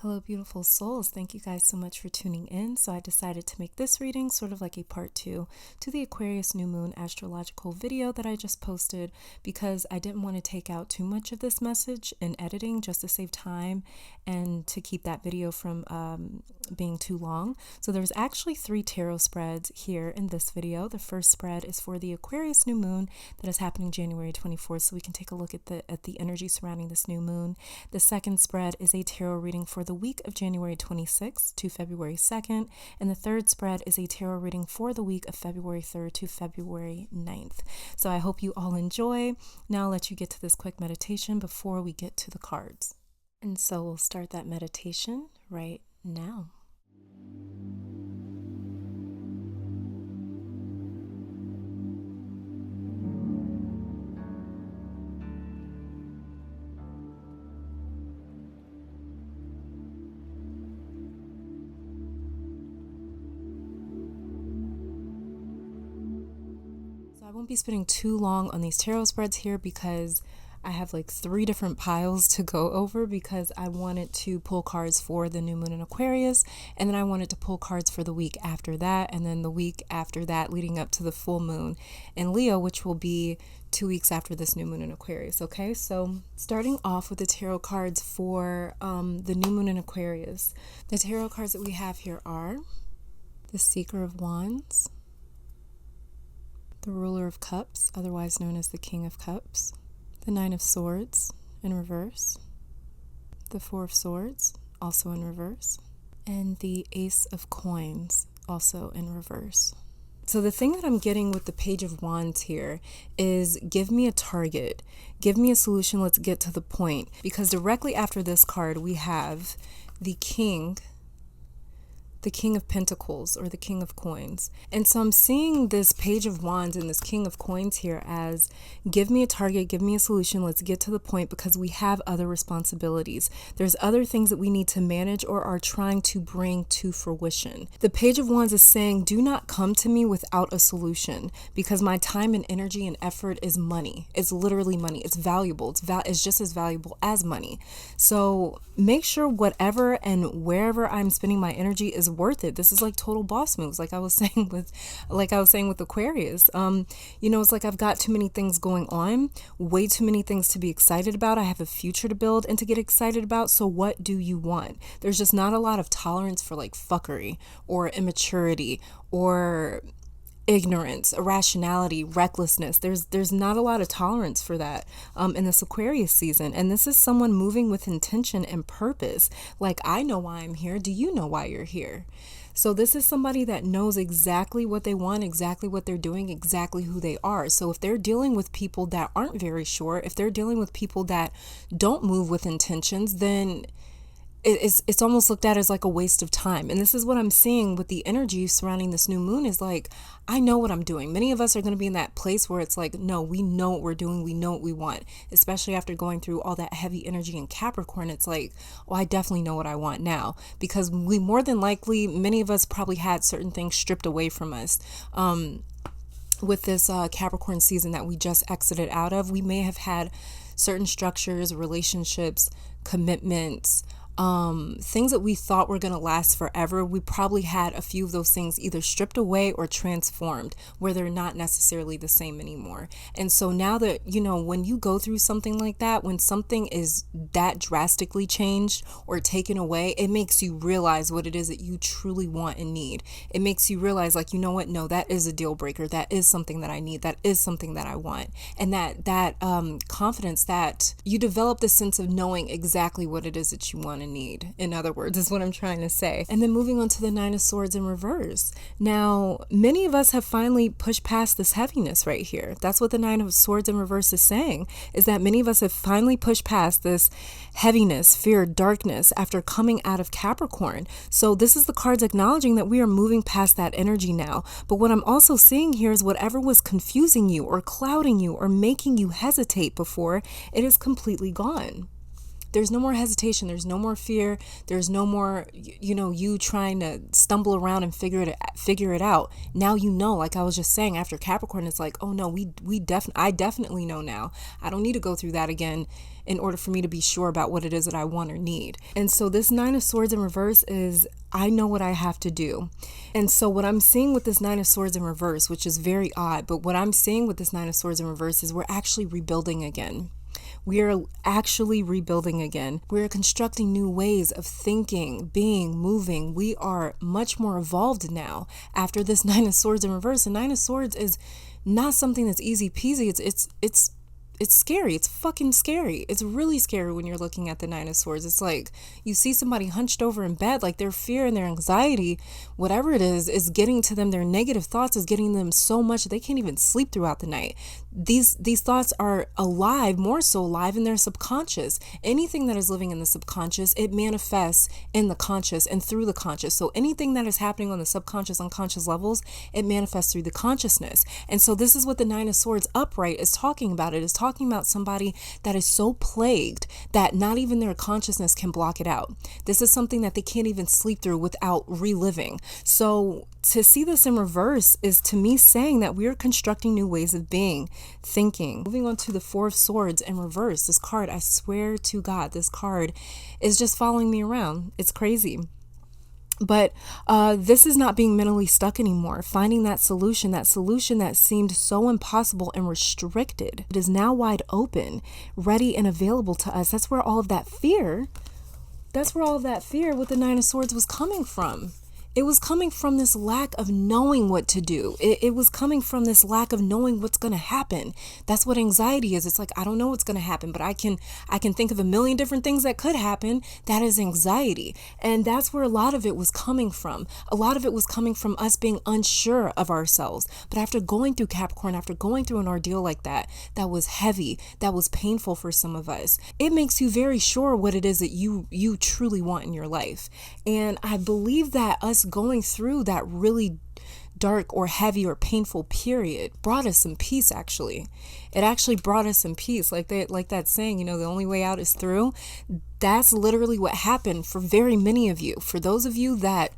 Hello, beautiful souls. Thank you guys so much for tuning in. So I decided to make this reading sort of like a part 2 to the Aquarius New Moon astrological video that I just posted because I didn't want to take out too much of this message in editing just to save time and to keep that video from being too long. So there's actually 3 tarot spreads here in this video. The first spread is for the Aquarius New Moon that is happening January 24th, so we can take a look at the energy surrounding this new moon. The second spread is a tarot reading for the week of January 26th to February 2nd, and the third spread is a tarot reading for the week of February 3rd to February 9th. So I hope you all enjoy. Now I'll let you get to this quick meditation before we get to the cards. And so we'll start that meditation right now. I won't be spending too long on these tarot spreads here because I have like 3 different piles to go over because I wanted to pull cards for the new moon in Aquarius, and then I wanted to pull cards for the week after that, and then the week after that leading up to the full moon in Leo, which will be 2 weeks after this new moon in Aquarius. Okay, so starting off with the tarot cards for the new moon in Aquarius. The tarot cards that we have here are the Seeker of Wands, the Ruler of Cups, otherwise known as the King of Cups, the Nine of Swords in reverse, the Four of Swords, also in reverse, and the Ace of Coins, also in reverse. So the thing that I'm getting with the Page of Wands here is give me a target, give me a solution, let's get to the point. Because directly after this card, we have the King of Pentacles, or the King of Coins. And so I'm seeing this Page of Wands and this King of Coins here as give me a target, give me a solution, let's get to the point, because we have other responsibilities. There's other things that we need to manage or are trying to bring to fruition. The Page of Wands is saying, do not come to me without a solution, because my time and energy and effort is money. It's literally money. It's valuable. It's just as valuable as money. So make sure whatever and wherever I'm spending my energy is worth it. This is like total boss moves, like I was saying with Aquarius. It's like I've got too many things going on, way too many things to be excited about. I have a future to build and to get excited about. So what do you want? There's just not a lot of tolerance for like fuckery or immaturity or ignorance, irrationality, recklessness. There's not a lot of tolerance for that in this Aquarius season. And this is someone moving with intention and purpose. Like, I know why I'm here. Do you know why you're here? So this is somebody that knows exactly what they want, exactly what they're doing, exactly who they are. So if they're dealing with people that aren't very sure, if they're dealing with people that don't move with intentions, then it's almost looked at as like a waste of time. And this is what I'm seeing with the energy surrounding this new moon is like, I know what I'm doing. Many of us are going to be in that place where it's like, no, we know what we're doing. We know what we want, especially after going through all that heavy energy in Capricorn. It's like, oh, I definitely know what I want now, because we more than likely, many of us probably had certain things stripped away from us. With this Capricorn season that we just exited out of, we may have had certain structures, relationships, commitments, things that we thought were going to last forever. We probably had a few of those things either stripped away or transformed where they're not necessarily the same anymore. And so now that, when you go through something like that, when something is that drastically changed or taken away, it makes you realize what it is that you truly want and need. It makes you realize, like, you know what? No, that is a deal breaker. That is something that I need. That is something that I want. And that confidence, that you develop the sense of knowing exactly what it is that you want and need, in other words, is what I'm trying to say. And then moving on to the Nine of Swords in reverse. Now, many of us have finally pushed past this heaviness right here. That's what the Nine of Swords in reverse is saying, is that many of us have finally pushed past this heaviness, fear, darkness after coming out of Capricorn. So this is the cards acknowledging that we are moving past that energy now. But what I'm also seeing here is whatever was confusing you or clouding you or making you hesitate before, it is completely gone. There's no more hesitation. There's no more fear. There's no more, you trying to stumble around and figure it out. Now like I was just saying, after Capricorn, it's like, oh no, I definitely know now. I don't need to go through that again in order for me to be sure about what it is that I want or need. And so this Nine of Swords in reverse is, I know what I have to do. And so what I'm seeing with this Nine of Swords in reverse, which is very odd, but what I'm seeing with this Nine of Swords in reverse is we're actually rebuilding again. We are actually rebuilding again. We're constructing new ways of thinking, being, moving. We are much more evolved now after this Nine of Swords in reverse. And Nine of Swords is not something that's easy peasy. It's scary. It's fucking scary. It's really scary when you're looking at the Nine of Swords. It's like you see somebody hunched over in bed, like their fear and their anxiety, whatever it is getting to them. Their negative thoughts is getting them so much that they can't even sleep throughout the night. These thoughts are alive, more so alive in their subconscious. Anything that is living in the subconscious, it manifests in the conscious and through the conscious. So anything that is happening on the subconscious, unconscious levels, it manifests through the consciousness. And so this is what the Nine of Swords upright is talking about. It is talking about somebody that is so plagued that not even their consciousness can block it out. This is something that they can't even sleep through without reliving. So to see this in reverse is to me saying that we are constructing new ways of being, thinking. Moving on to the Four of Swords in reverse. This card, I swear to God, this card is just following me around. It's crazy. But this is not being mentally stuck anymore. Finding that solution that seemed so impossible and restricted, it is now wide open, ready and available to us. That's where all of that fear with the Nine of Swords was coming from. It was coming from this lack of knowing what to do. It was coming from this lack of knowing what's going to happen. That's what anxiety is. It's like, I don't know what's going to happen, but I can think of a million different things that could happen. That is anxiety. And that's where a lot of it was coming from. A lot of it was coming from us being unsure of ourselves. But after going through Capricorn, after going through an ordeal like that was heavy, that was painful for some of us, it makes you very sure what it is that you truly want in your life. And I believe that us going through that really dark or heavy or painful period brought us some peace. Actually, it actually brought us some peace. Like that saying, the only way out is through. That's literally what happened for very many of you. For those of you that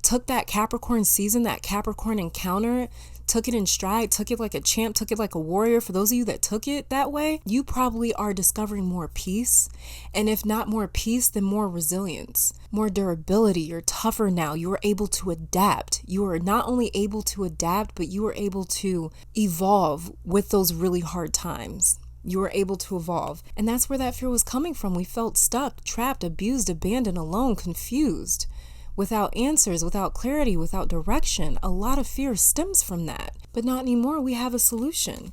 took that Capricorn season, that Capricorn encounter, took it in stride, took it like a champ, took it like a warrior. For those of you that took it that way, you probably are discovering more peace. And if not more peace, then more resilience, more durability. You're tougher now. You are able to adapt. You are not only able to adapt, but you are able to evolve with those really hard times. You were able to evolve. And that's where that fear was coming from. We felt stuck, trapped, abused, abandoned, alone, confused, without answers, without clarity, without direction. A lot of fear stems from that. But not anymore. We have a solution.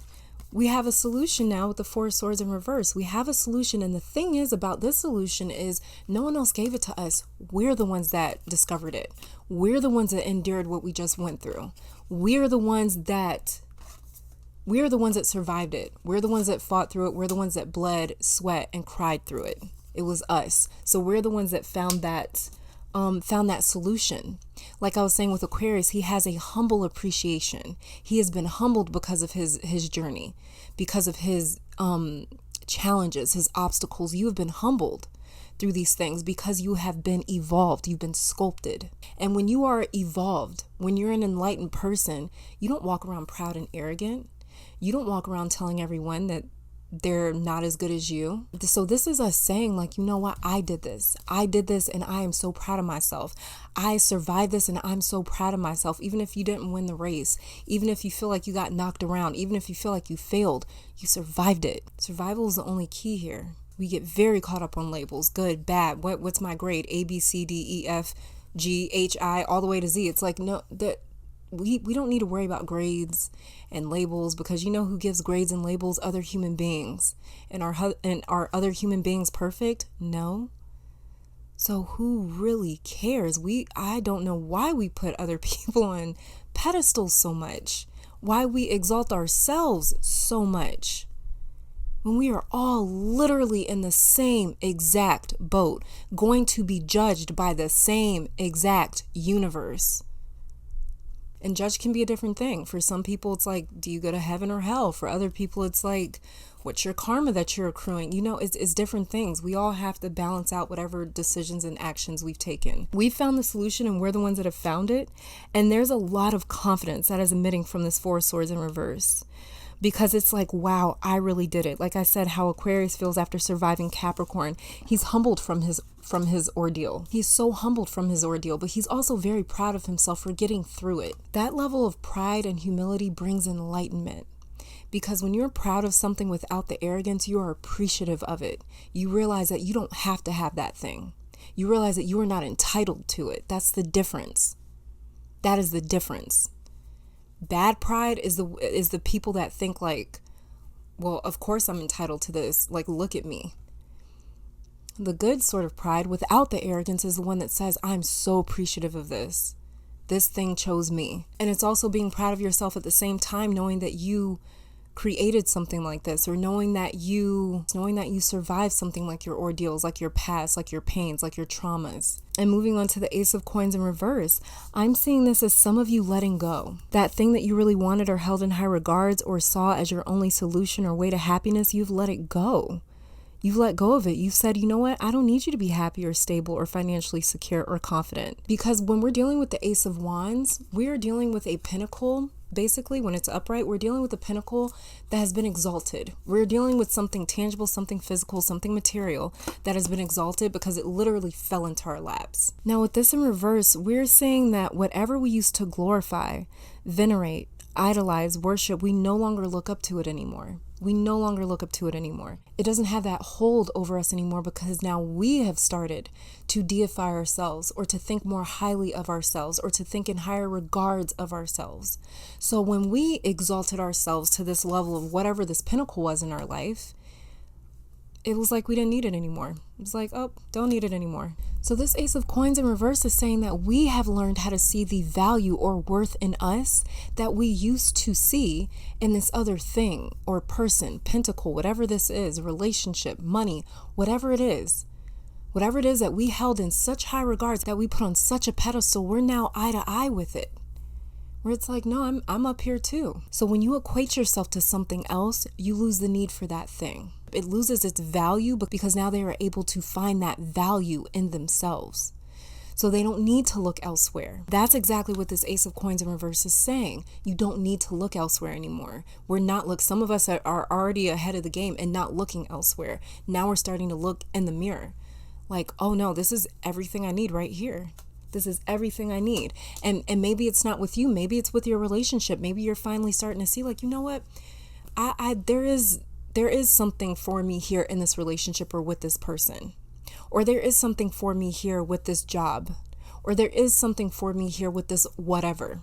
We have a solution now with the Four of Swords in reverse. We have a solution. And the thing is about this solution is no one else gave it to us. We're the ones that discovered it. We're the ones that endured what we just went through. We're the ones that survived it. We're the ones that fought through it. We're the ones that bled, sweat, and cried through it. It was us. So we're the ones that found that solution. Like I was saying with Aquarius, he has a humble appreciation. He has been humbled because of his journey, because of his challenges, his obstacles. You have been humbled through these things because you have been evolved. You've been sculpted. And when you are evolved, when you're an enlightened person, you don't walk around proud and arrogant. You don't walk around telling everyone that they're not as good as you. So this is us saying, like, you know what? I did this and I am so proud of myself. I survived this and I'm so proud of myself. Even if you didn't win the race, even if you feel like you got knocked around, even if you feel like you failed, you survived it. Survival is the only key here. We get very caught up on labels, good, bad, what's my grade, A, B, C, D, E, F, G, H, I, all the way to Z. It's like, no, that we don't need to worry about grades and labels, because you know who gives grades and labels? Other human beings. And are other human beings perfect? No. So who really cares? I don't know why we put other people on pedestals so much, why we exalt ourselves so much, when we are all literally in the same exact boat, going to be judged by the same exact universe. And judge can be a different thing. For some people, it's like, do you go to heaven or hell? For other people, it's like, what's your karma that you're accruing? It's different things. We all have to balance out whatever decisions and actions we've taken. We've found the solution and we're the ones that have found it. And there's a lot of confidence that is emitting from this Four of Swords in reverse. Because it's like, wow, I really did it. Like I said, how Aquarius feels after surviving Capricorn. He's humbled from his ordeal. He's so humbled from his ordeal, but he's also very proud of himself for getting through it. That level of pride and humility brings enlightenment. Because when you're proud of something without the arrogance, you are appreciative of it. You realize that you don't have to have that thing. You realize that you are not entitled to it. That's the difference. That is the difference. Bad pride is the people that think like, well, of course I'm entitled to this. Like, look at me. The good sort of pride without the arrogance is the one that says, I'm so appreciative of this. This thing chose me. And it's also being proud of yourself at the same time, knowing that you created something like this, or knowing that you survived something like your ordeals, like your past, like your pains, like your traumas. And moving on to the Ace of Coins in reverse, I'm seeing this as some of you letting go. That thing that you really wanted or held in high regards or saw as your only solution or way to happiness, you've let it go. You've let go of it. You've said, you know what? I don't need you to be happy or stable or financially secure or confident. Because when we're dealing with the Ace of Wands, we are dealing with a pinnacle. Basically, when it's upright, we're dealing with a pinnacle that has been exalted. We're dealing with something tangible, something physical, something material that has been exalted because it literally fell into our laps. Now, with this in reverse, we're saying that whatever we used to glorify, venerate, idolize, worship, we no longer look up to it anymore. We no longer look up to it anymore. It doesn't have that hold over us anymore because now we have started to deify ourselves or to think more highly of ourselves or to think in higher regards of ourselves. So when we exalted ourselves to this level of whatever this pinnacle was in our life, it was like we didn't need it anymore. It was like, oh, don't need it anymore. So this Ace of Coins in reverse is saying that we have learned how to see the value or worth in us that we used to see in this other thing or person, pentacle, whatever this is, relationship, money, whatever it is that we held in such high regards, that we put on such a pedestal, we're now eye to eye with it. Where it's like, no, I'm up here too. So when you equate yourself to something else, you lose the need for that thing. It loses its value, but because now they are able to find that value in themselves. So they don't need to look elsewhere. That's exactly what this Ace of Coins in reverse is saying. You don't need to look elsewhere anymore. Some of us are already ahead of the game and not looking elsewhere. Now we're starting to look in the mirror. Like, oh no, this is everything I need right here. This is everything I need. And maybe it's not with you. Maybe it's with your relationship. Maybe you're finally starting to see, like, you know what? There is something for me here in this relationship or with this person. Or there is something for me here with this job. Or there is something for me here with this whatever.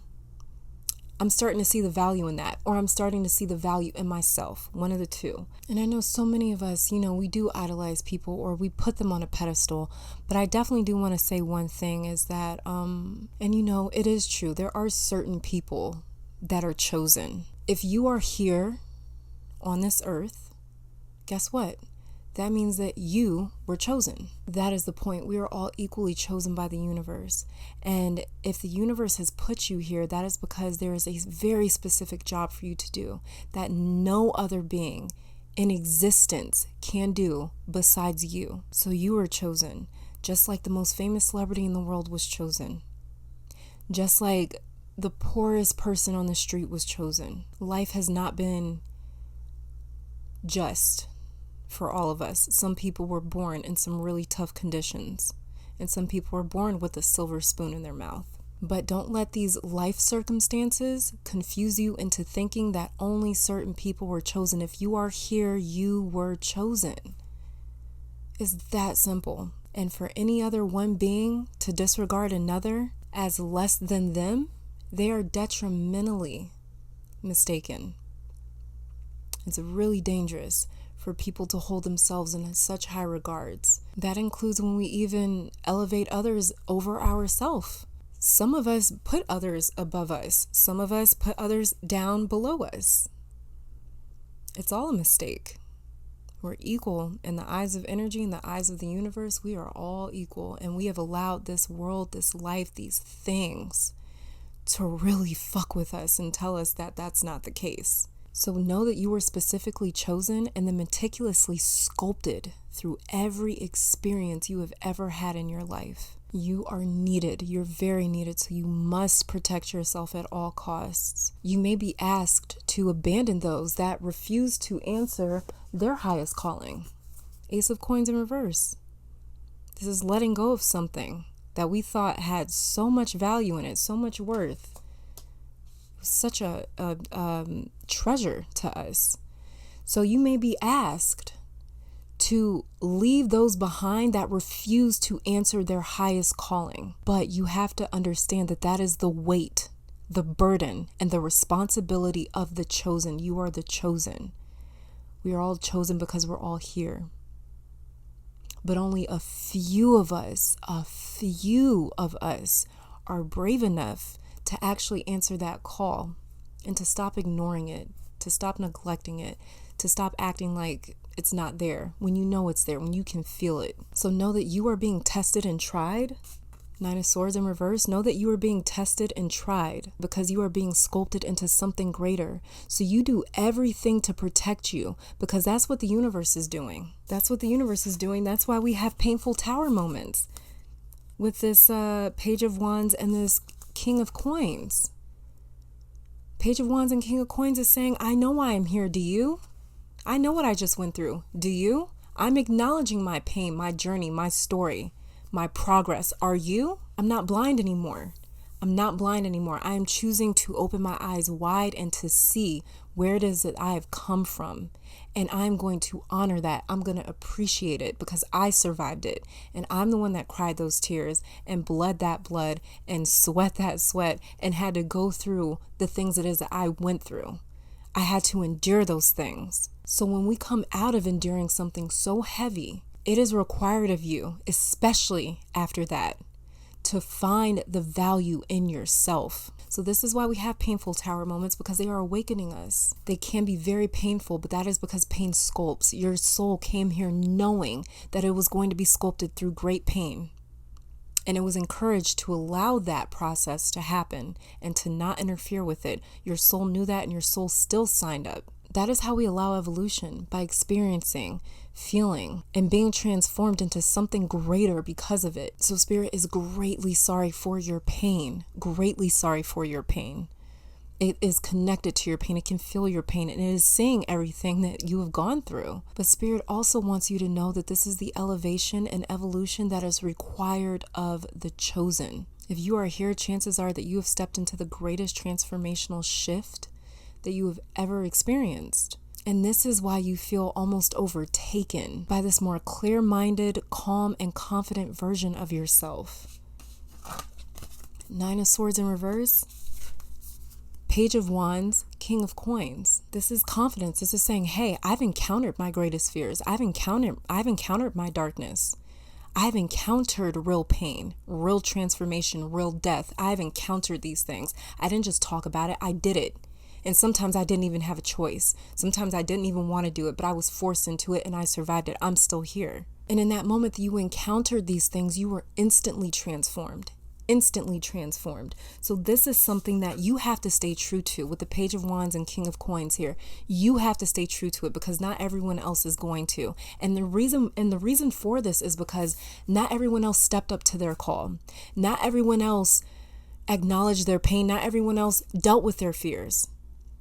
I'm starting to see the value in that. Or I'm starting to see the value in myself. One of the two. And I know so many of us, we do idolize people or we put them on a pedestal. But I definitely do want to say one thing is that, it is true. There are certain people that are chosen. If you are here on this earth, guess what? That means that you were chosen. That is the point. We are all equally chosen by the universe. And if the universe has put you here, that is because there is a very specific job for you to do that no other being in existence can do besides you. So you are chosen, just like the most famous celebrity in the world was chosen. Just like the poorest person on the street was chosen. Life has not been just for all of us. Some people were born in some really tough conditions, and some people were born with a silver spoon in their mouth. But don't let these life circumstances confuse you into thinking that only certain people were chosen. If you are here, you were chosen. It's that simple. And for any other one being to disregard another as less than them, they are detrimentally mistaken. It's really dangerous for people to hold themselves in such high regards. That includes when we even elevate others over ourselves. Some of us put others above us. Some of us put others down below us. It's all a mistake. We're equal in the eyes of energy, in the eyes of the universe. We are all equal, and we have allowed this world, this life, these things to really fuck with us and tell us that that's not the case. So know that you were specifically chosen and then meticulously sculpted through every experience you have ever had in your life. You are needed. You're very needed. So you must protect yourself at all costs. You may be asked to abandon those that refuse to answer their highest calling. Ace of Coins in reverse. This is letting go of something that we thought had so much value in it, so much worth. It was such a treasure to us. So you may be asked to leave those behind that refuse to answer their highest calling. But you have to understand that that is the weight, the burden, and the responsibility of the chosen. You are the chosen. We are all chosen because we're all here. But only a few of us are brave enough to actually answer that call and to stop ignoring it, to stop neglecting it, to stop acting like it's not there when you know it's there, when you can feel it. So know that you are being tested and tried. Nine of Swords in reverse. Know that you are being tested and tried because you are being sculpted into something greater. So you do everything to protect you because that's what the universe is doing. That's what the universe is doing. That's why we have painful tower moments with this Page of Wands and this King of Coins. Page of Wands and King of Coins is saying, I know why I'm here. Do you? I know what I just went through. Do you? I'm acknowledging my pain, my journey, my story, my progress. Are you? I'm not blind anymore. I'm not blind anymore. I am choosing to open my eyes wide and to see where it is that I have come from. And I'm going to honor that. I'm going to appreciate it because I survived it. And I'm the one that cried those tears and bled that blood and sweat that sweat and had to go through the things it is that I went through. I had to endure those things. So when we come out of enduring something so heavy, it is required of you, especially after that, to find the value in yourself. So this is why we have painful tower moments, because they are awakening us. They can be very painful, but that is because pain sculpts. Your soul came here knowing that it was going to be sculpted through great pain. And it was encouraged to allow that process to happen and to not interfere with it. Your soul knew that, and your soul still signed up. That is how we allow evolution, by experiencing, feeling, and being transformed into something greater because of it. So Spirit is greatly sorry for your pain, greatly sorry for your pain. It is connected to your pain. It can feel your pain, and it is seeing everything that you have gone through. But Spirit also wants you to know that this is the elevation and evolution that is required of the chosen. If you are here, chances are that you have stepped into the greatest transformational shift that you have ever experienced. And this is why you feel almost overtaken by this more clear-minded, calm, and confident version of yourself. Nine of Swords in reverse. Page of Wands, King of Coins. This is confidence. This is saying, hey, I've encountered my greatest fears. I've encountered my darkness. I've encountered real pain, real transformation, real death. I've encountered these things. I didn't just talk about it. I did it. And sometimes I didn't even have a choice. Sometimes I didn't even want to do it, but I was forced into it and I survived it. I'm still here. And in that moment that you encountered these things, you were instantly transformed. Instantly transformed. So this is something that you have to stay true to with the Page of Wands and King of Coins here. You have to stay true to it because not everyone else is going to. And the reason for this is because not everyone else stepped up to their call. Not everyone else acknowledged their pain. Not everyone else dealt with their fears.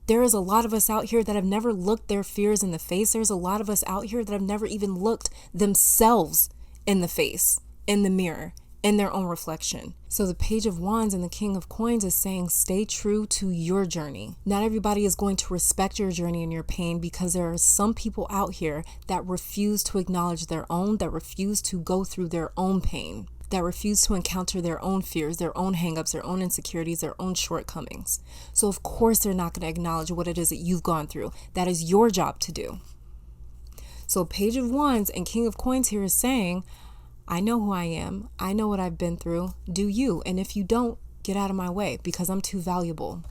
There is a lot of us out here that have never looked their fears in the face. There's a lot of us out here that have never even looked themselves in the face, in the mirror, in their own reflection. So the Page of Wands and the King of Coins is saying, stay true to your journey. Not everybody is going to respect your journey and your pain because there are some people out here that refuse to acknowledge their own, that refuse to go through their own pain, that refuse to encounter their own fears, their own hangups, their own insecurities, their own shortcomings. So of course they're not going to acknowledge what it is that you've gone through. That is your job to do. So Page of Wands and King of Coins here is saying, I know who I am. I know what I've been through. Do you? And if you don't, get out of my way because I'm too valuable.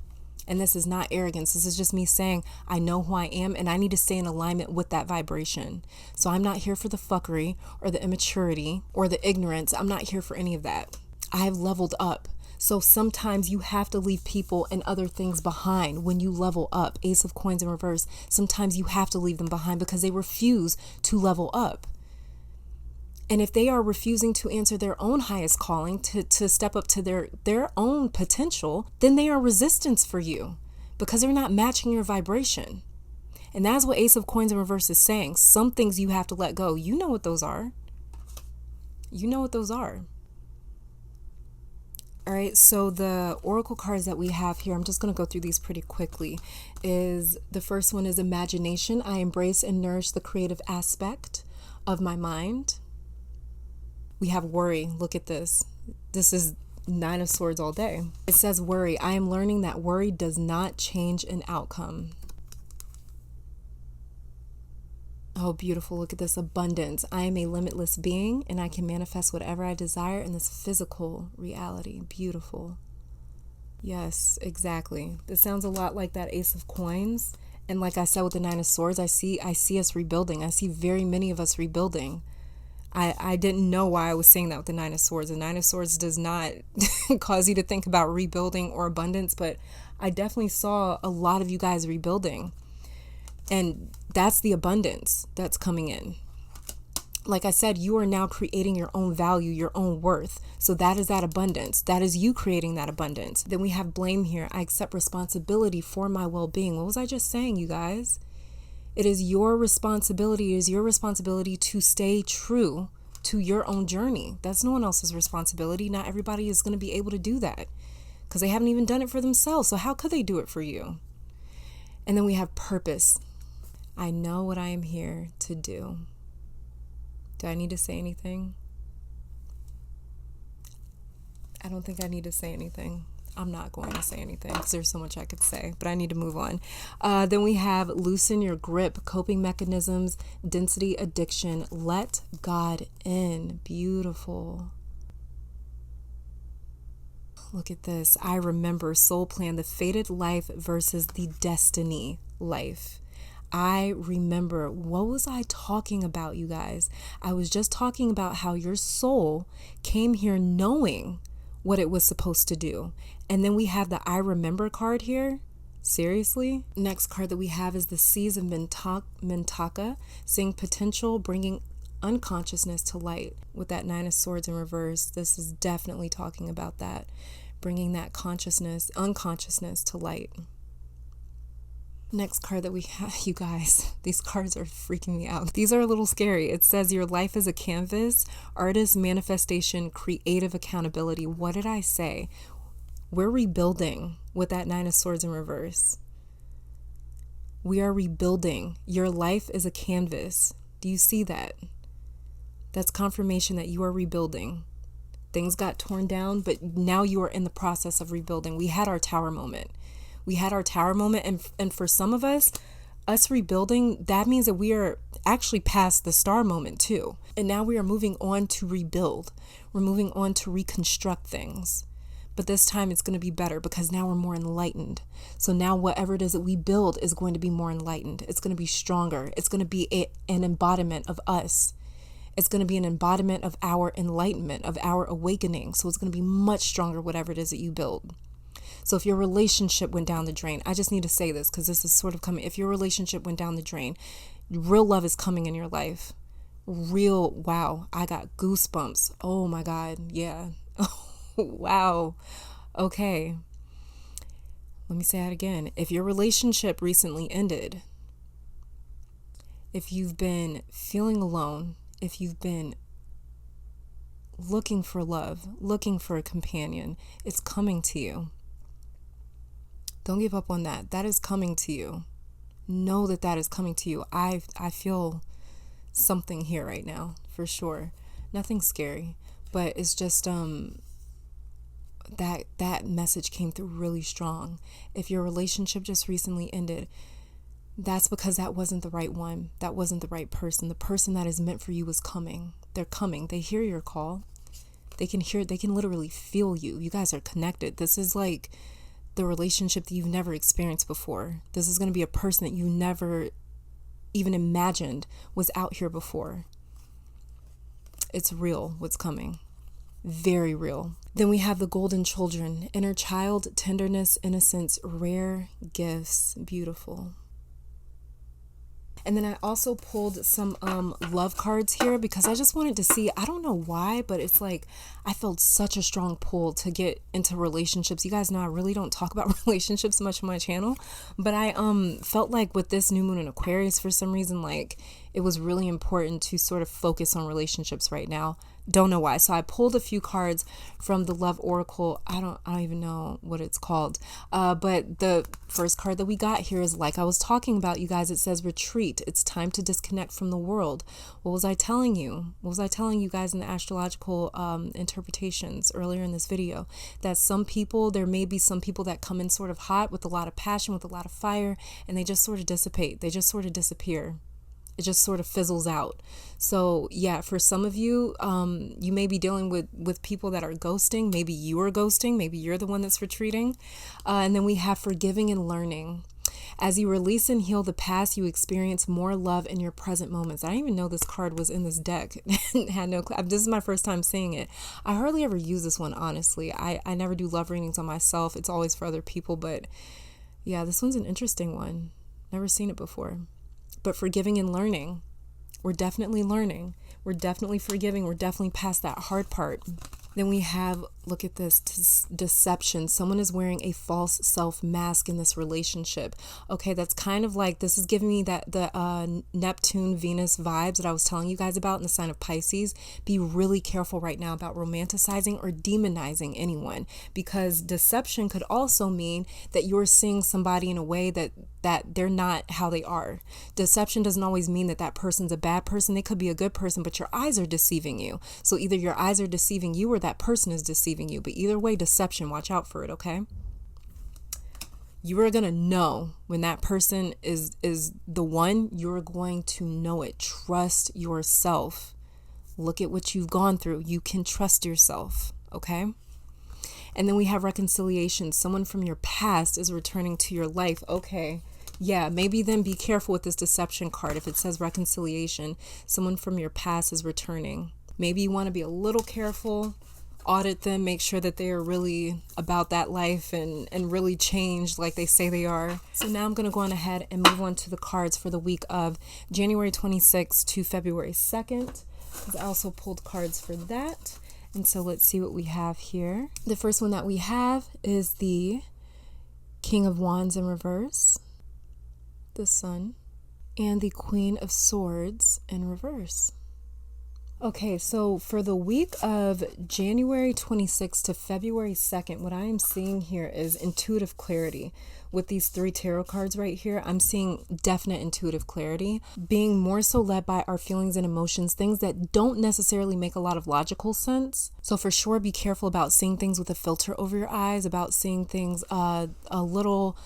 And this is not arrogance. This is just me saying, I know who I am and I need to stay in alignment with that vibration. So I'm not here for the fuckery or the immaturity or the ignorance. I'm not here for any of that. I have leveled up. So sometimes you have to leave people and other things behind when you level up. Ace of Coins in reverse. Sometimes you have to leave them behind because they refuse to level up. And if they are refusing to answer their own highest calling, to step up to their own potential, then they are resistance for you because they're not matching your vibration. And that's what Ace of Coins in reverse is saying. Some things you have to let go. You know what those are. You know what those are. All right, so the oracle cards that we have here, I'm just going to go through these pretty quickly. The first one is imagination. I embrace and nourish the creative aspect of my mind. We have worry. Look at this. This is Nine of Swords all day. It says worry. I am learning that worry does not change an outcome. Oh, beautiful. Look at this. Abundance. I am a limitless being and I can manifest whatever I desire in this physical reality. Beautiful. Yes, exactly. This sounds a lot like that Ace of Coins. And like I said with the Nine of Swords, I see us rebuilding. I see very many of us rebuilding. I didn't know why I was saying that with the Nine of Swords. The Nine of Swords does not cause you to think about rebuilding or abundance, but I definitely saw a lot of you guys rebuilding. And that's the abundance that's coming in. Like I said, you are now creating your own value, your own worth. So that is that abundance. That is you creating that abundance. Then we have blame here. I accept responsibility for my well-being. What was I just saying, you guys? It is your responsibility. It is your responsibility to stay true to your own journey. That's no one else's responsibility. Not everybody is going to be able to do that because they haven't even done it for themselves. So how could they do it for you? And then we have purpose. I know what I am here to do. Do I need to say anything? I don't think I need to say anything. I'm not going to say anything because there's so much I could say, but I need to move on. Then we have loosen your grip, coping mechanisms, density, addiction, let God in. Beautiful. Look at this. I remember soul plan, the fated life versus the destiny life. I remember, what was I talking about, you guys? I was just talking about how your soul came here knowing what it was supposed to do. And then we have the I remember card here. Seriously? Next card that we have is the Seas of Mintaka, seeing potential, bringing unconsciousness to light. With that Nine of Swords in reverse, this is definitely talking about that, bringing that unconsciousness to light. Next card that we have, you guys, these cards are freaking me out. These are a little scary. It says your life is a canvas, artist, manifestation, creative accountability. What did I say? We're rebuilding with that Nine of Swords in reverse. We are rebuilding. Your life is a canvas. Do you see that? That's confirmation that you are rebuilding. Things got torn down, but now you are in the process of rebuilding. We had our tower moment. And for some of us rebuilding, that means that we are actually past the star moment too. And now we are moving on to rebuild. We're moving on to reconstruct things. But this time it's going to be better because now we're more enlightened. So now whatever it is that we build is going to be more enlightened. It's going to be stronger. It's going to be an embodiment of us. It's going to be an embodiment of our enlightenment, of our awakening. So it's going to be much stronger, whatever it is that you build. So if your relationship went down the drain, I just need to say this because this is sort of coming. If your relationship went down the drain, real love is coming in your life. Wow, I got goosebumps. Oh my God. Yeah. Wow. Okay. Let me say that again. If your relationship recently ended, if you've been feeling alone, if you've been looking for love, looking for a companion, it's coming to you. Don't give up on that. That is coming to you. Know that that is coming to you. I feel something here right now, for sure. Nothing scary, but it's just that message came through really strong. If your relationship just recently ended, that's because that wasn't the right one. That wasn't the right person. The person that is meant for you is coming. They're coming. They hear your call. They can literally feel you. You guys are connected. This is like the relationship that you've never experienced before. This is going to be a person that you never even imagined was out here before. It's real what's coming. very real. Then we have the golden children, inner child, tenderness, innocence, rare gifts, beautiful. And then I also pulled some love cards here because I just wanted to see, I don't know why, but it's like I felt such a strong pull to get into relationships. You guys know I really don't talk about relationships much on my channel, but I felt like with this new moon in Aquarius, for some reason, like it was really important to sort of focus on relationships right now. Don't know why. So I pulled a few cards from the Love Oracle. I don't even know what it's called. But the first card that we got here is, like I was talking about, you guys, it says retreat. It's time to disconnect from the world. What was I telling you? What was I telling you guys in the astrological interpretations earlier in this video? That some people, there may be some people that come in sort of hot with a lot of passion, with a lot of fire, and they just sort of dissipate. They just sort of disappear. It just sort of fizzles out. So yeah, for some of you, you may be dealing with people that are ghosting. Maybe you are ghosting. Maybe you're the one that's retreating. And then we have forgiving and learning. As you release and heal the past, you experience more love in your present moments. I didn't even know this card was in this deck. Had no clue. This is my first time seeing it. I hardly ever use this one, honestly. I never do love readings on myself. It's always for other people. But yeah, this one's an interesting one. Never seen it before. But forgiving and learning, we're definitely learning. We're definitely forgiving. We're definitely past that hard part. Then we have, look at this, deception. Someone is wearing a false self mask in this relationship. Okay, that's kind of like, this is giving me that the Neptune, Venus vibes that I was telling you guys about in the sign of Pisces. Be really careful right now about romanticizing or demonizing anyone, because deception could also mean that you're seeing somebody in a way that they're not how they are. Deception doesn't always mean that that person's a bad person. They could be a good person, but your eyes are deceiving you. So either your eyes are deceiving you or that person is deceiving you. But either way, deception, watch out for it, okay? You are going to know when that person is the one. You're going to know it. Trust yourself. Look at what you've gone through. You can trust yourself, okay? And then we have reconciliation. Someone from your past is returning to your life. Okay. Yeah, maybe then be careful with this deception card. If it says reconciliation, someone from your past is returning. Maybe you want to be a little careful, audit them, make sure that they are really about that life and really changed like they say they are. So now I'm going to go on ahead and move on to the cards for the week of January 26th to February 2nd. I also pulled cards for that. And so let's see what we have here. The first one that we have is the King of Wands in reverse, the Sun, and the Queen of Swords in reverse. Okay, so for the week of January 26th to February 2nd, what I am seeing here is intuitive clarity. With these three tarot cards right here, I'm seeing definite intuitive clarity, being more so led by our feelings and emotions, things that don't necessarily make a lot of logical sense. So for sure, be careful about seeing things with a filter over your eyes, about seeing things a little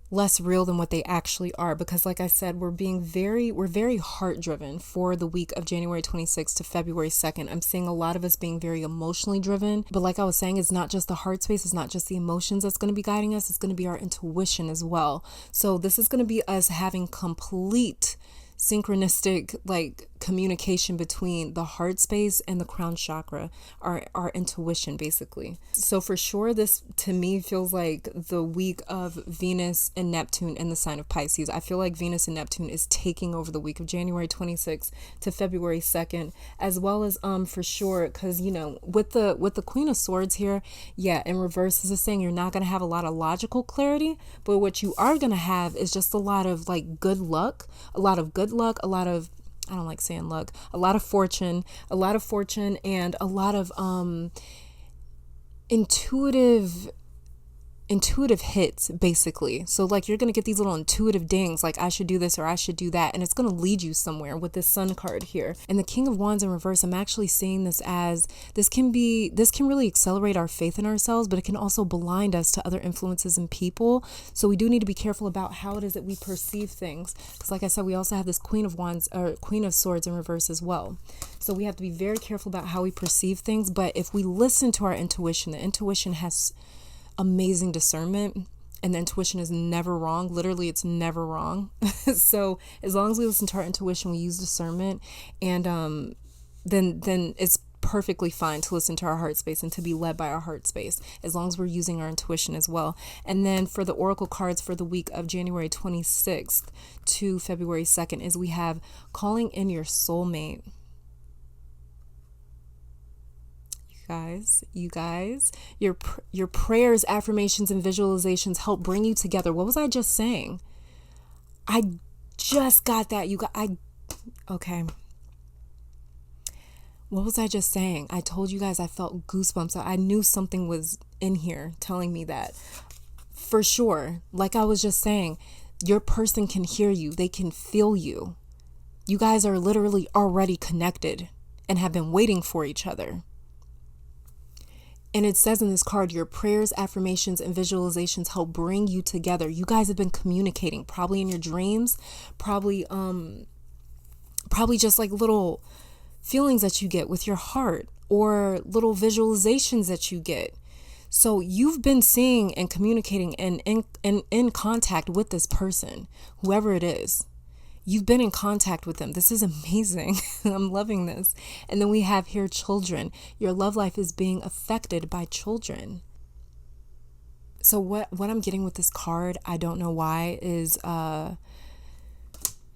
less real than what they actually are, because like I said, we're very heart driven for the week of January 26th to February 2nd. I'm seeing a lot of us being very emotionally driven, but like I was saying, it's not just the heart space, it's not just the emotions that's going to be guiding us, it's going to be our intuition as well. So this is going to be us having complete synchronistic like communication between the heart space and the crown chakra, our intuition basically. So for sure, this to me feels like the week of Venus and Neptune in the sign of Pisces. I feel like Venus and Neptune is taking over the week of January 26th to February 2nd, as well as for sure, because you know, with the Queen of Swords here, yeah, in reverse, this is saying you're not going to have a lot of logical clarity, but what you are going to have is just a lot of like good luck, a lot of I don't like saying luck, a lot of fortune, and a lot of intuitive hits basically. So like you're going to get these little intuitive dings like I should do this or I should do that, and it's going to lead you somewhere with this Sun card here. And the King of Wands in reverse, I'm actually seeing this as this can really accelerate our faith in ourselves, but it can also blind us to other influences and people. So we do need to be careful about how it is that we perceive things, because like I said, we also have this Queen of Wands or Queen of Swords in reverse as well. So we have to be very careful about how we perceive things. But if we listen to our intuition, the intuition has amazing discernment, and the intuition is never wrong. Literally, it's never wrong. So as long as we listen to our intuition, we use discernment, and then it's perfectly fine to listen to our heart space and to be led by our heart space, as long as we're using our intuition as well. And then for the oracle cards for the week of January 26th to February 2nd is we have calling in your soulmate. You guys, your prayers, affirmations, and visualizations help bring you together. What was I just saying? I just got that. Okay. What was I just saying? I told you guys I felt goosebumps. I knew something was in here telling me that. For sure. Like I was just saying, your person can hear you. They can feel you. You guys are literally already connected and have been waiting for each other. And it says in this card, your prayers, affirmations, and visualizations help bring you together. You guys have been communicating, probably in your dreams, probably just like little feelings that you get with your heart or little visualizations that you get. So you've been seeing and communicating and in contact with this person, whoever it is. You've been in contact with them. This is amazing. I'm loving this. And then we have here children. Your love life is being affected by children. So what I'm getting with this card, I don't know why, is and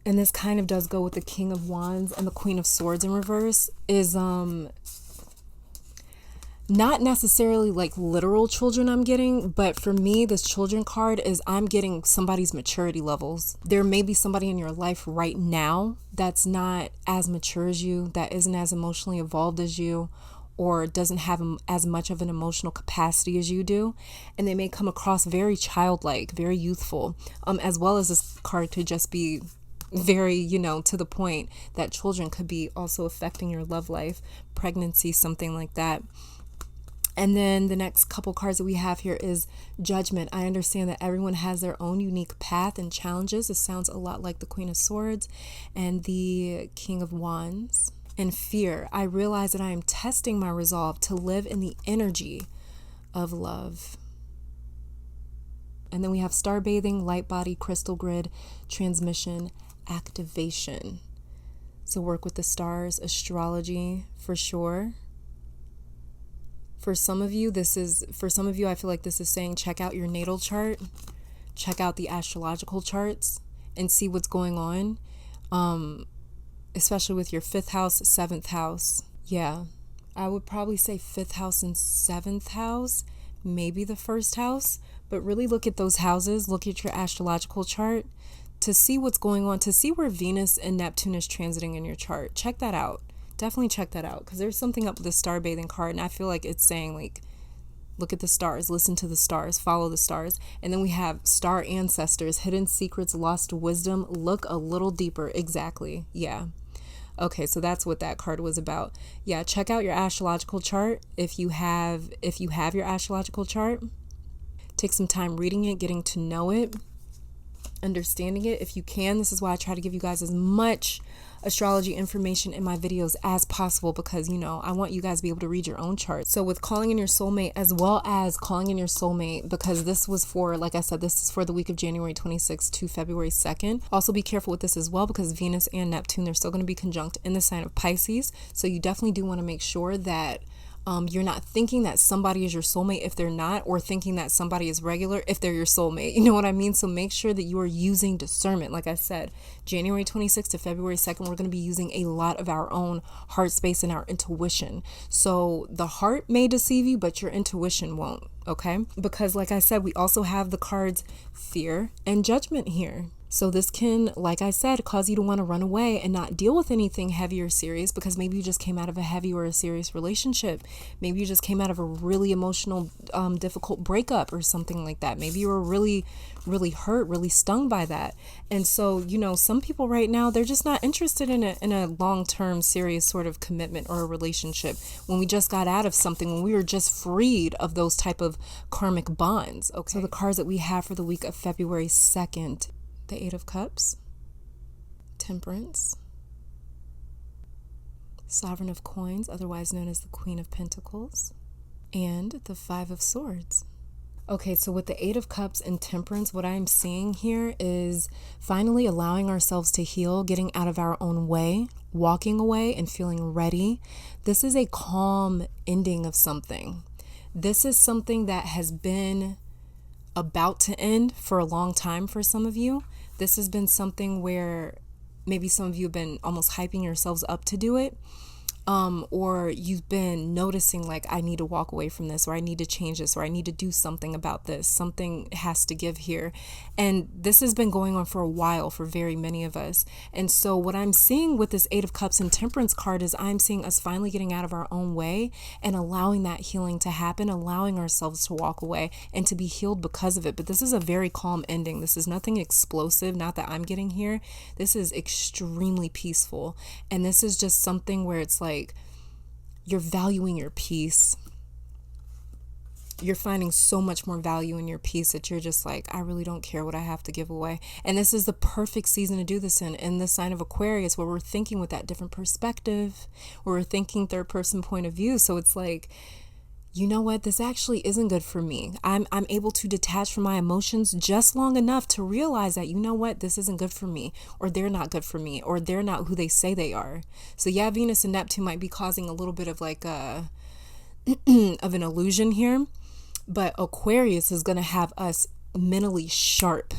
this kind of does go with the King of Wands and the Queen of Swords in reverse, is not necessarily like literal children I'm getting, but for me, this children card is I'm getting somebody's maturity levels. There may be somebody in your life right now that's not as mature as you, that isn't as emotionally evolved as you, or doesn't have as much of an emotional capacity as you do. And they may come across very childlike, very youthful, as well as this card could just be very, to the point that children could be also affecting your love life, pregnancy, something like that. And then the next couple cards that we have here is Judgment. I understand that everyone has their own unique path and challenges. This sounds a lot like the Queen of Swords and the King of Wands. And Fear. I realize that I am testing my resolve to live in the energy of love. And then we have Starbathing, Light Body, Crystal Grid, Transmission, Activation. So work with the stars, astrology for sure. For some of you, I feel like this is saying check out your natal chart, check out the astrological charts and see what's going on, especially with your 5th house, 7th house. Yeah, I would probably say 5th house and 7th house, maybe the 1st house, but really look at those houses, look at your astrological chart to see what's going on, to see where Venus and Neptune is transiting in your chart. Check that out. Definitely check that out because there's something up with the Starbathing card, and I feel like it's saying like, look at the stars, listen to the stars, follow the stars. And then we have Star Ancestors, Hidden Secrets, Lost Wisdom. Look a little deeper. Exactly. Yeah. Okay, so that's what that card was about. Yeah, check out your astrological chart if you have your astrological chart. Take some time reading it, getting to know it, understanding it if you can. This is why I try to give you guys as much astrology information in my videos as possible because I want you guys to be able to read your own chart. So with calling in your soulmate, as well as calling in your soulmate, because this was for, like I said, this is for the week of January 26th to February 2nd. Also be careful with this as well because Venus and Neptune, they're still going to be conjunct in the sign of Pisces. So you definitely do want to make sure that you're not thinking that somebody is your soulmate if they're not, or thinking that somebody is regular if they're your soulmate. You know what I mean? So make sure that you are using discernment. Like I said, January 26th to February 2nd, we're going to be using a lot of our own heart space and our intuition. So the heart may deceive you, but your intuition won't. Okay? Because like I said, we also have the cards Fear and Judgment here. So this can, like I said, cause you to want to run away and not deal with anything heavy or serious because maybe you just came out of a heavy or a serious relationship. Maybe you just came out of a really emotional, difficult breakup or something like that. Maybe you were really, really hurt, really stung by that. And so, some people right now, they're just not interested in a long-term, serious sort of commitment or a relationship when we just got out of something, when we were just freed of those type of karmic bonds. Okay. So the cards that we have for the week of February 2nd, the 8 of Cups, Temperance, Sovereign of Coins, otherwise known as the Queen of Pentacles, and the 5 of Swords. Okay, so with the Eight of Cups and Temperance, what I'm seeing here is finally allowing ourselves to heal, getting out of our own way, walking away and feeling ready. This is a calm ending of something. This is something that has been about to end for a long time for some of you. This has been something where maybe some of you have been almost hyping yourselves up to do it. Or you've been noticing like, I need to walk away from this, or I need to change this, or I need to do something about this. Something has to give here. And this has been going on for a while for very many of us. And so what I'm seeing with this Eight of Cups and Temperance card is I'm seeing us finally getting out of our own way and allowing that healing to happen, allowing ourselves to walk away and to be healed because of it. But this is a very calm ending. This is nothing explosive, not that I'm getting here. This is extremely peaceful. And this is just something where it's like, you're valuing your peace. You're finding so much more value in your peace that you're just like, I really don't care what I have to give away. And this is the perfect season to do this in the sign of Aquarius, where we're thinking with that different perspective, where we're thinking third person point of view. So it's like, you know what, this actually isn't good for me. I'm able to detach from my emotions just long enough to realize that, you know what, this isn't good for me, or they're not good for me, or they're not who they say they are. So yeah, Venus and Neptune might be causing a little bit of like a of an illusion here, but Aquarius is going to have us mentally sharp.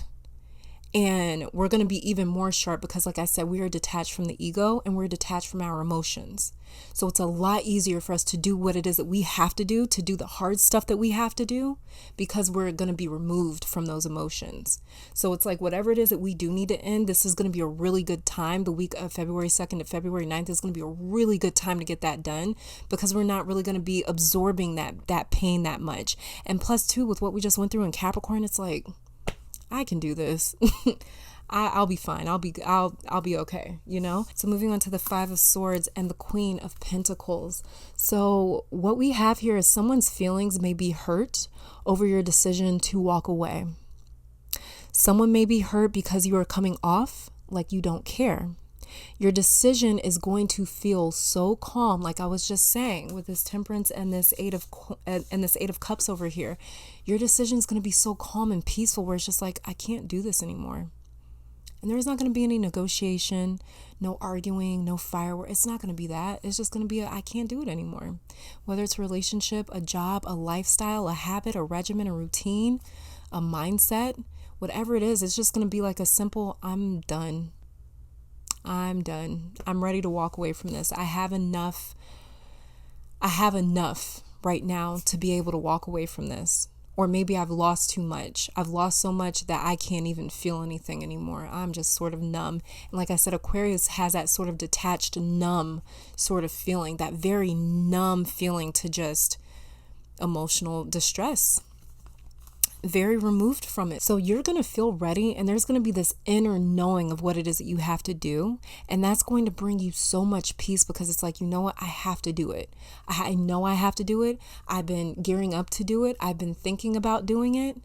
And we're going to be even more sharp because, like I said, we are detached from the ego and we're detached from our emotions. So it's a lot easier for us to do what it is that we have to do the hard stuff that we have to do, because we're going to be removed from those emotions. So it's like, whatever it is that we do need to end, this is going to be a really good time. The week of February 2nd to February 9th is going to be a really good time to get that done, because we're not really going to be absorbing that pain that much. And plus, too, with what we just went through in Capricorn, it's like, I can do this. I'll be fine. I'll be okay, you know? So moving on to the Five of Swords and the Queen of Pentacles. So what we have here is someone's feelings may be hurt over your decision to walk away. Someone may be hurt because you are coming off like you don't care. Your decision is going to feel so calm, like I was just saying, with this Temperance and this Eight of Cups over here. Your decision is going to be so calm and peaceful, where it's just like, I can't do this anymore. And there's not going to be any negotiation, no arguing, no fireworks. It's not going to be that. It's just going to be I can't do it anymore. Whether it's a relationship, a job, a lifestyle, a habit, a regimen, a routine, a mindset, whatever it is, it's just going to be like a simple, I'm done. I'm done. I'm ready to walk away from this. I have enough right now to be able to walk away from this. Or maybe I've lost too much. I've lost so much that I can't even feel anything anymore. I'm just sort of numb. And like I said, Aquarius has that sort of detached, numb sort of feeling, that very numb feeling to just emotional distress. Very removed from it. So you're going to feel ready, and there's going to be this inner knowing of what it is that you have to do. And that's going to bring you so much peace, because it's like, you know what? I have to do it. I know I have to do it. I've been gearing up to do it. I've been thinking about doing it.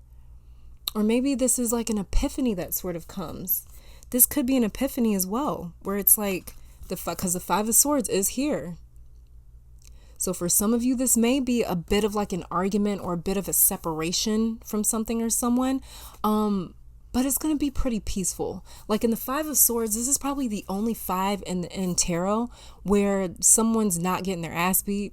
Or maybe this is like an epiphany that sort of comes. This could be an epiphany as well, where it's like, because the Five of Swords is here. So for some of you, this may be a bit of like an argument or a bit of a separation from something or someone, but it's going to be pretty peaceful. Like in the Five of Swords, this is probably the only five in tarot where someone's not getting their ass beat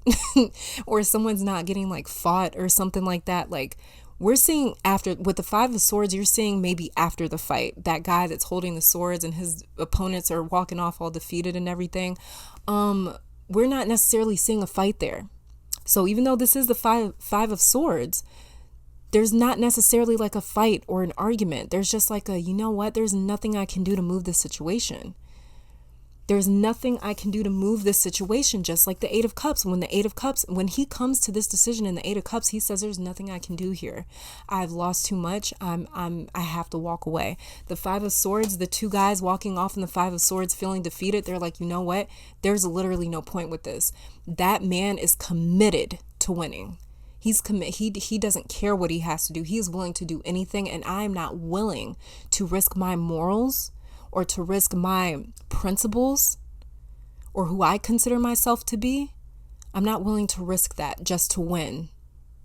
or someone's not getting like fought or something like that. Like we're seeing after, with the Five of Swords, you're seeing maybe after the fight, that guy that's holding the swords and his opponents are walking off all defeated and everything. We're not necessarily seeing a fight there. So even though this is the five of Swords, there's not necessarily like a fight or an argument. There's just like you know what? There's nothing I can do to move this situation. There's nothing I can do to move this situation, just like the Eight of Cups. When he comes to this decision in the Eight of Cups, he says, there's nothing I can do here. I've lost too much. I have to walk away. The Five of Swords, the two guys walking off in the Five of Swords feeling defeated, they're like, you know what? There's literally no point with this. That man is committed to winning. He doesn't care what he has to do. He is willing to do anything, and I'm not willing to risk my morals or to risk my principles or who I consider myself to be. I'm not willing to risk that just to win.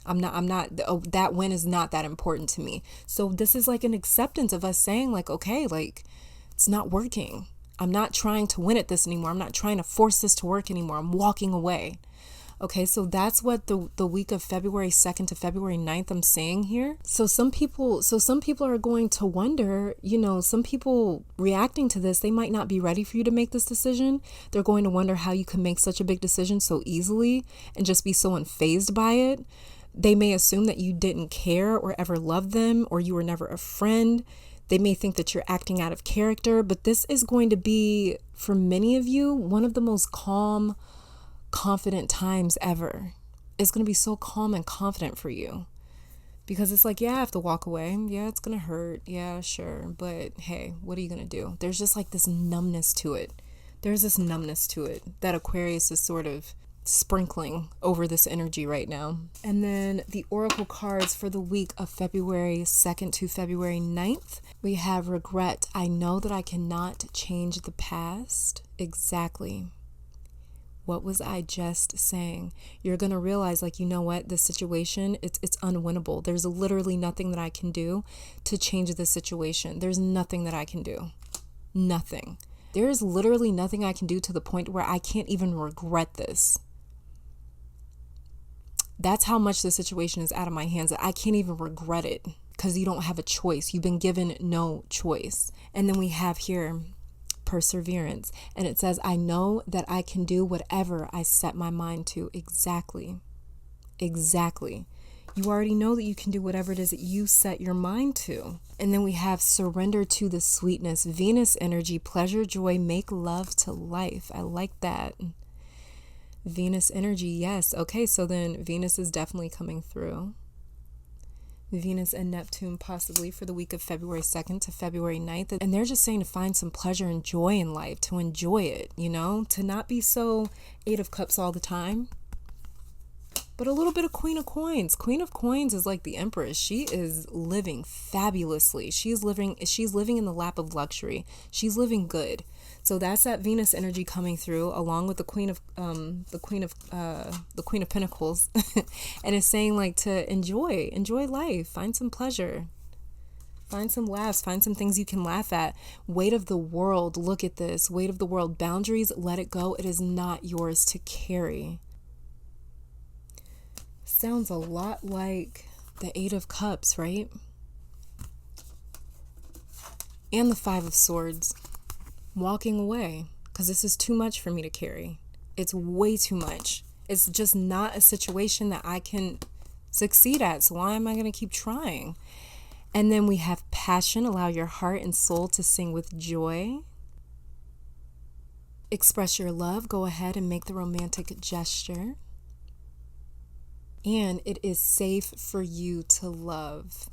that win is not that important to me. So this is like an acceptance of us saying like, okay, like it's not working. I'm not trying to win at this anymore. I'm not trying to force this to work anymore. I'm walking away. Okay, so that's what the week of February 2nd to February 9th I'm saying here. So some people are going to wonder, some people reacting to this, they might not be ready for you to make this decision. They're going to wonder how you can make such a big decision so easily and just be so unfazed by it. They may assume that you didn't care or ever loved them, or you were never a friend. They may think that you're acting out of character, but this is going to be, for many of you, one of the most calm, confident times ever. It's going to be so calm and confident for you, because it's like, yeah, I have to walk away. Yeah, it's going to hurt. Yeah, sure. But hey, what are you going to do? There's just like this numbness to it. There's this numbness to it that Aquarius is sort of sprinkling over this energy right now. And then the oracle cards for the week of February 2nd to February 9th, we have regret. I know that I cannot change the past. Exactly. What was I just saying? You're going to realize, like, you know what, this situation, it's unwinnable. There's literally nothing that I can do to change this situation. There's nothing that I can do. Nothing. There is literally nothing I can do to the point where I can't even regret this. That's how much the situation is out of my hands, that I can't even regret it, because you don't have a choice. You've been given no choice. And then we have here perseverance, and it says, I know that I can do whatever I set my mind to. Exactly. You already know that you can do whatever it is that you set your mind to. And then we have surrender to the sweetness, Venus energy, pleasure, joy, make love to life. I like that. Venus energy, yes. Okay, so then Venus is definitely coming through. Venus and Neptune possibly for the week of February 2nd to February 9th. And they're just saying to find some pleasure and joy in life, to enjoy it, to not be so 8 of Cups all the time. But a little bit of Queen of Coins. Queen of Coins is like the Empress. She is living fabulously. She's living in the lap of luxury. She's living good. So that's that Venus energy coming through, along with the Queen of Pentacles, and it's saying like to enjoy life, find some pleasure, find some laughs, find some things you can laugh at. Weight of the world, look at this. Weight of the world, boundaries, let it go. It is not yours to carry. Sounds a lot like the 8 of Cups, right? And the 5 of Swords. Walking away, because this is too much for me to carry. It's way too much. It's just not a situation that I can succeed at. So why am I going to keep trying? And then we have passion. Allow your heart and soul to sing with joy. Express your love. Go ahead and make the romantic gesture. And it is safe for you to love.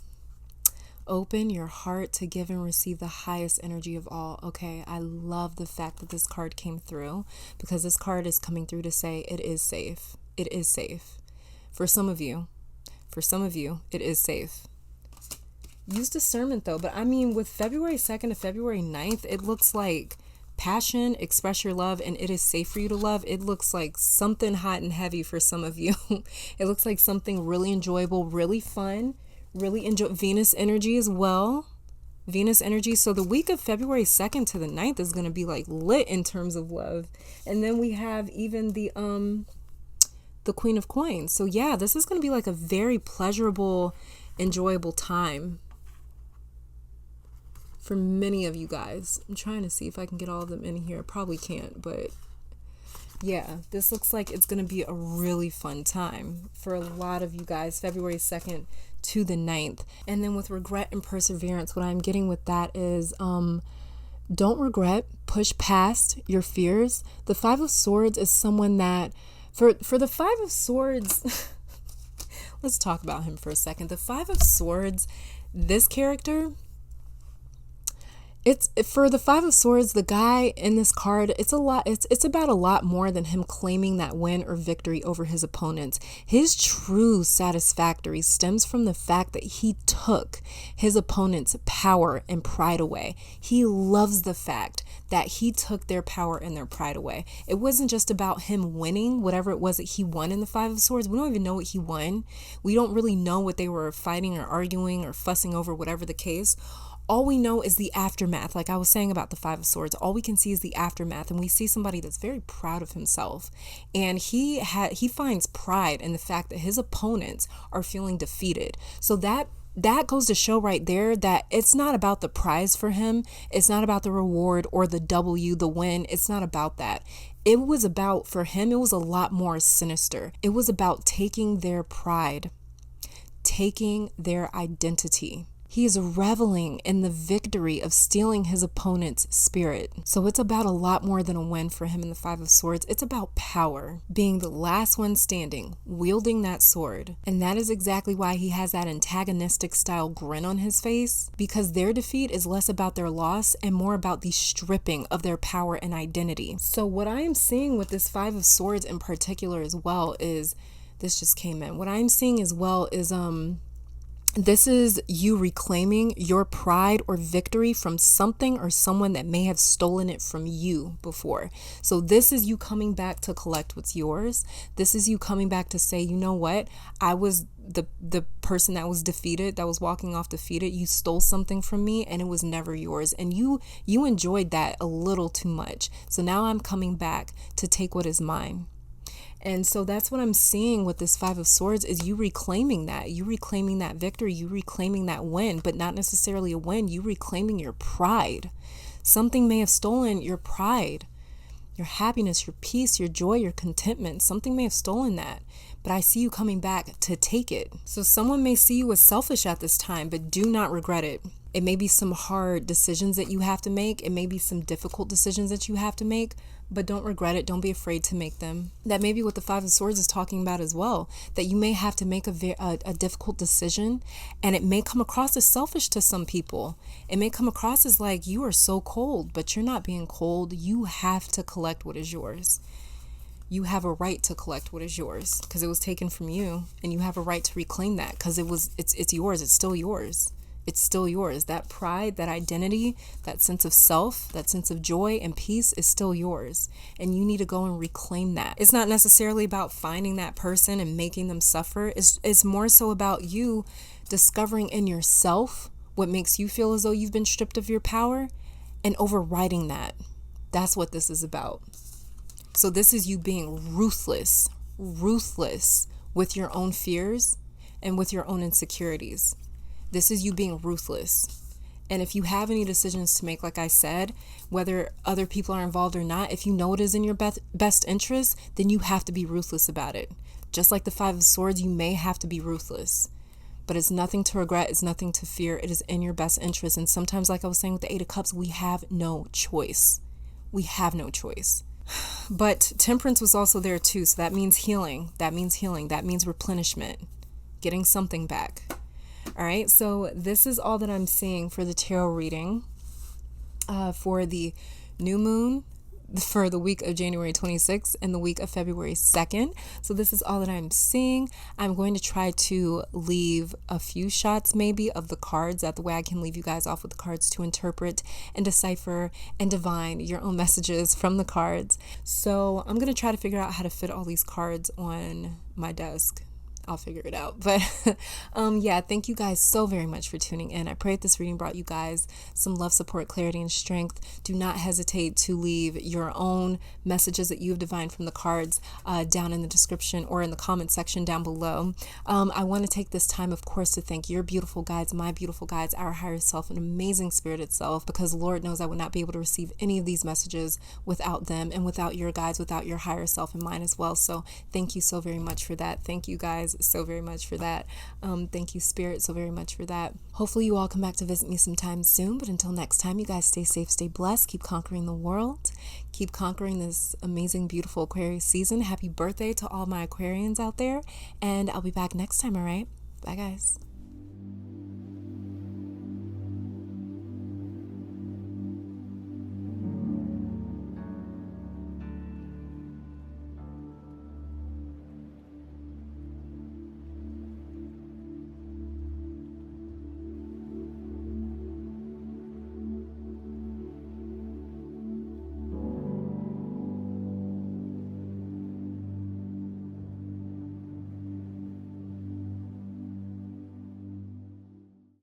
Open your heart to give and receive the highest energy of all. Okay, I love the fact that this card came through, because this card is coming through to say it is safe. It is safe. For some of you, it is safe. Use discernment though. But I mean, with February 2nd to February 9th, it looks like passion, express your love, and it is safe for you to love. It looks like something hot and heavy for some of you. It looks like something really enjoyable, really fun. Really enjoy Venus energy as well. Venus energy. So the week of February 2nd to the 9th is going to be like lit in terms of love. And then we have even the Queen of Coins. So yeah, this is going to be like a very pleasurable, enjoyable time for many of you guys. I'm trying to see if I can get all of them in here. Probably can't, but yeah, this looks like it's going to be a really fun time for a lot of you guys. February 2nd to the 9th. And then with regret and perseverance, what I'm getting with that is don't regret, push past your fears. The 5 of Swords is someone that for the 5 of Swords let's talk about him for a second. The 5 of Swords, this character, it's for the 5 of Swords, the guy in this card, it's about a lot more than him claiming that win or victory over his opponents. His true satisfactory stems from the fact that he took his opponent's power and pride away. He loves the fact that he took their power and their pride away. It wasn't just about him winning whatever it was that he won in the Five of Swords. We don't even know what he won. We don't really know what they were fighting or arguing or fussing over, whatever the case. All we know is the aftermath. Like I was saying about the Five of Swords, all we can see is the aftermath, and we see somebody that's very proud of himself, and he finds pride in the fact that his opponents are feeling defeated. So that goes to show right there that it's not about the prize for him. It's not about the reward or the W, the win. It's not about that. It was about, for him, it was a lot more sinister. It was about taking their pride, taking their identity. He is reveling in the victory of stealing his opponent's spirit. So it's about a lot more than a win for him in the Five of Swords. It's about power, being the last one standing, wielding that sword. And that is exactly why he has that antagonistic style grin on his face, because their defeat is less about their loss and more about the stripping of their power and identity. So what I am seeing with this Five of Swords in particular as well is, this just came in. What I'm seeing as well is, this is you reclaiming your pride or victory from something or someone that may have stolen it from you before. So this is you coming back to collect what's yours. This is you coming back to say, you know what? I was the person that was defeated, that was walking off defeated. You stole something from me and it was never yours. And you enjoyed that a little too much. So now I'm coming back to take what is mine. And so that's what I'm seeing with this Five of Swords is you reclaiming that. You reclaiming that victory. You reclaiming that win, but not necessarily a win. You reclaiming your pride. Something may have stolen your pride, your happiness, your peace, your joy, your contentment. Something may have stolen that, but I see you coming back to take it. So someone may see you as selfish at this time, but do not regret it. It may be some hard decisions that you have to make. It may be some difficult decisions that you have to make, but don't regret it. Don't be afraid to make them. That may be what the Five of Swords is talking about as well, that you may have to make a difficult decision, and it may come across as selfish to some people. It may come across as like, you are so cold, but you're not being cold. You have to collect what is yours. You have a right to collect what is yours because it was taken from you, and you have a right to reclaim that because it's yours. It's still yours. It's still yours. That pride, that identity, that sense of self, that sense of joy and peace is still yours. And you need to go and reclaim that. It's not necessarily about finding that person and making them suffer. It's more so about you discovering in yourself what makes you feel as though you've been stripped of your power and overriding that. That's what this is about. So this is you being ruthless with your own fears and with your own insecurities. This is you being ruthless. And if you have any decisions to make, like I said, whether other people are involved or not, if you know it is in your best interest, then you have to be ruthless about it. Just like the Five of Swords, you may have to be ruthless. But it's nothing to regret. It's nothing to fear. It is in your best interest. And sometimes, like I was saying with the Eight of Cups, we have no choice. We have no choice. But Temperance was also there too. So that means healing. That means healing. That means replenishment. Getting something back. All right, so this is all that I'm seeing for the tarot reading for the new moon for the week of January 26th and the week of February 2nd. So this is all that I'm seeing. I'm going to try to leave a few shots maybe of the cards. That the way I can leave you guys off with the cards to interpret and decipher and divine your own messages from the cards. So I'm going to try to figure out how to fit all these cards on my desk. I'll figure it out. But yeah, thank you guys so very much for tuning in. I pray that this reading brought you guys some love, support, clarity, and strength. Do not hesitate to leave your own messages that you have divined from the cards down in the description or in the comment section down below. I want to take this time, of course, to thank your beautiful guides, my beautiful guides, our higher self, an amazing spirit itself, because Lord knows I would not be able to receive any of these messages without them and without your guides, without your higher self and mine as well. So thank you so very much for that. Thank you guys so very much for that. Thank you, Spirit, so very much for that. Hopefully you all come back to visit me sometime soon, but until next time, you guys stay safe, stay blessed, keep conquering the world, keep conquering this amazing, beautiful Aquarius season. Happy birthday to all my Aquarians out there, and I'll be back next time, all right? Bye, guys.